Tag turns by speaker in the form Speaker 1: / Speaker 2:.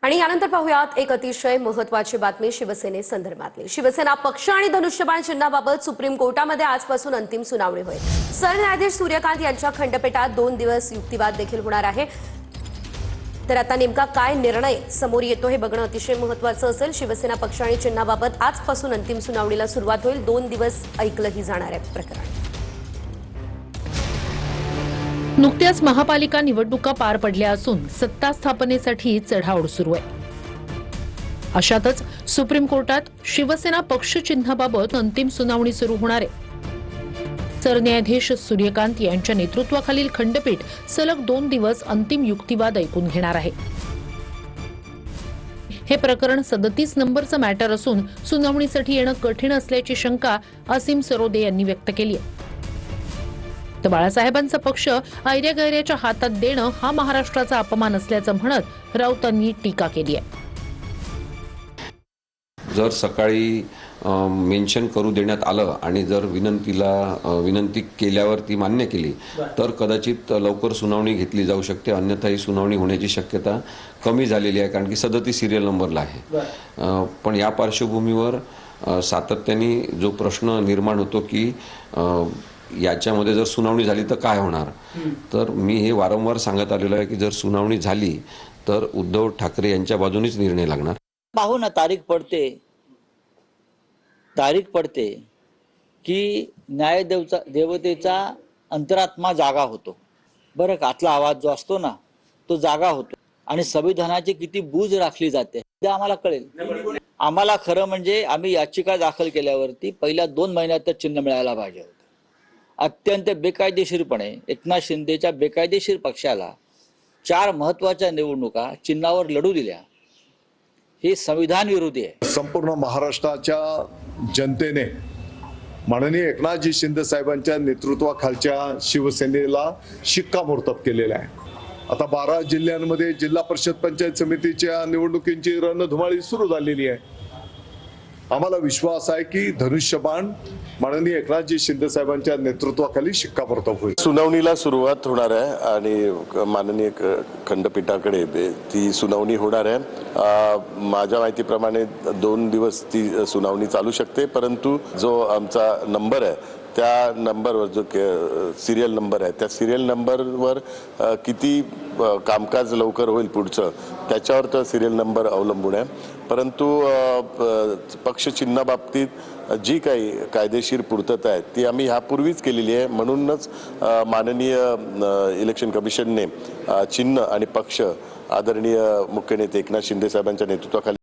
Speaker 1: आणि यानंतर पाहूयात एक अतिशय महत्त्वाची बातमी शिवसेनेसंदर्भातली। शिवसेना पक्ष आणि धनुष्यबाण चिन्हाबाबत सुप्रीम कोर्टामध्ये आजपासून अंतिम सुनावणी होईल। सरन्यायाधीश सूर्यकांत यांच्या खंडपीठात 2 दिवस युक्तिवाद देखील होणार आहे। तर आता नेमका काय निर्णय समोर येतो हे बघणं अतिशय महत्त्वाचं असेल। शिवसेना पक्ष आणि चिन्हाबाबत आजपासून अंतिम सुनावणीला सुरुवात होईल। 2 दिवस ऐकलंही जाणार आहे प्रकरण।
Speaker 2: नुकत्याच महापालिका निवडणुका पार पडल्या असून सत्ता स्थापनेसाठी चढाओढ सुरू आहे। अशातच सुप्रीम कोर्टात शिवसेना पक्ष चिन्हाबाबत अंतिम सुनावणी सुरू होणार आहे। सरन्यायाधीश सूर्यकांत यांच्या नेतृत्वाखालील खंडपीठ सलग 2 दिवस अंतिम युक्तिवाद ऐकून घेणार आहे। हे प्रकरण 37 नंबरचं मॅटर असून सुनावणीसाठी येणं कठीण असल्याची शंका असीम सरोदे यांनी व्यक्त केली आहे। तर बाळासाहेबांचा पक्ष ऐऱ्या-गैऱ्याच्या हातात देणं हा महाराष्ट्राचा अपमान असल्याचं म्हणत राऊतांनी टीका केली आहे।
Speaker 3: जर सकाळी मेन्शन करू देण्यात आलं आणि जर विनंती केल्यावर ती मान्य केली तर कदाचित लवकर सुनावणी घेतली जाऊ शकते, अन्यथा ही सुनावणी होण्याची शक्यता कमी झालेली आहे, कारण की 37 सिरियल नंबरला आहे। पण या पार्श्वभूमीवर सातत्याने जो प्रश्न निर्माण होतो की याच्यामध्ये जर सुनावणी झाली तर काय होणार, तर मी हे वारंवार सांगत आलेलो आहे की जर सुनावणी झाली तर उद्धव ठाकरे यांच्या बाजूनेच निर्णय लागणार।
Speaker 4: पाहू ना, तारीख पडते की न्याय देवतेचा अंतरात्मा जागा होतो बरं का। आतला आवाज जो असतो ना तो जागा होतो आणि संविधानाची किती बूज राखली जाते ते आम्हाला कळेल। आम्हाला खरं म्हणजे आम्ही याचिका दाखल केल्यावरती पहिल्या 2 महिन्यात चिन्ह मिळायला पाहिजे होतं। अत्यंत बेकायदेशीरपणे एकनाथ शिंदेच्या बेकायदेशीर पक्षाला 4 महत्वाच्या निवडणुका चिन्हावर लढू दिल्या, हे संविधान विरोधी आहे।
Speaker 5: संपूर्ण महाराष्ट्राच्या जनतेने माननीय एकनाथजी शिंदे साहेबांच्या नेतृत्वाखालच्या शिवसेनेला शिक्कामोर्तब केलेला आहे। आता 12 जिल्ह्यांमध्ये जिल्हा परिषद पंचायत समितीच्या निवडणुकींची रणधुमाळी सुरू झालेली आहे। आम्हाला विश्वास आहे की धनुष्यबाण माननीय एकनाथजी शिंदे साहेबांच्या नेतृत्वाखाली शिक्कामोर्तब होईल।
Speaker 6: सुनावणीला सुरुवात होणार आहे आणि माननीय खंडपीठाकडे ती सुनावणी होणार आहे। माझ्या माहितीप्रमाणे 2 दिवस ती सुनावणी चालू शकते, परंतु जो आमचा नंबर आहे त्या नंबरवर जो सिरियल नंबर आहे त्या सिरियल नंबरवर किती कामकाज लवकर होईल पुढचं त्याच्यावर तर सिरियल नंबर अवलंबून आहे। परंतु पक्ष चिन्हाबाबतीत जी काही कायदेशीर पूर्तता आहे ती आम्ही ह्यापूर्वीच केलेली आहे, म्हणूनच माननीय इलेक्शन कमिशनने चिन्ह आणि पक्ष आदरणीय मुख्य नेते एकनाथ शिंदे साहेबांच्या नेतृत्वाखाली